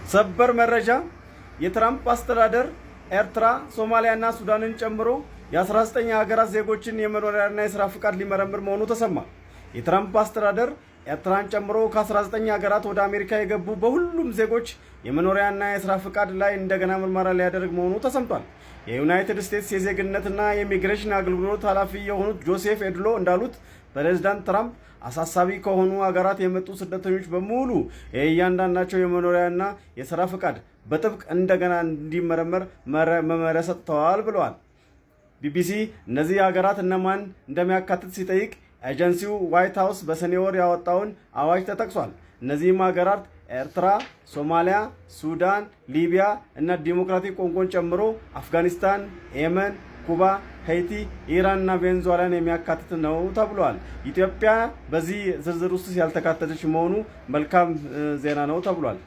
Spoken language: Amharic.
ሰበር መረጃ የትራምፕ አስተዳደር ኤርትራ፣ ሶማሊያና ሱዳንን ጨምሮ የ19 ሀገራት ዜጎችን የመኖሪያና የሥራ ፍቃድ ሊመረምር መሆኑ ተሰማ። የትራምፕ አስተዳደር ኤርትራን ጨምሮ ከ19 ሀገራት ወደ አሜሪካ የገቡ በሁሉም ዜጎች የመኖሪያና የሥራ ፍቃድ ላይ እንደገና ምርመራ ሊያደርግ መሆኑ ተሰምቷል። የዩናይትድ ስቴትስ የዜግነትና የኢሚግሬሽን አገልግሎት ኃላፊ የሆኑት ጆሴፍ ኤድሎ እንዳሉት ፕሬዝዳንት ትራምፕ አሳሳቢ ከሆኑ ሀገራት የመጡ ስደተኞች በሙሉ የእያንዳንዳቸው የመኖሪያና የሥራ ፍቃድ በጥብቅ እንደገና እንዲመረመር መመሪያ ሰጥተዋል ብለዋል። ቢቢሲ እነዚህ ሀገራት እነማን እንደሚያካትት ሲጠይቅ ኤጀንሲው ዋይት ሃውስ በሰኔ ወር ያወጣውን አዋጅ ተጠቅሷል። እነዚህም ሀገራት ኤርትራ፣ ሶማሊያ፣ ሱዳን፣ ሊቢያ እና ዲሞክራቲክ ኮንጎን ጨምሮ አፍጋኒስታን፣ የመን፣ ኩባ፣ ሃይቲ፣ ኢራን እና ቬንዙዌላን የሚያካትት ነው ተብሏል። ኢትዮጵያ በዚህ ዝርዝር ውስጥ ያልተካተተች መሆኑ መልካም ዜና ነው ተብሏል።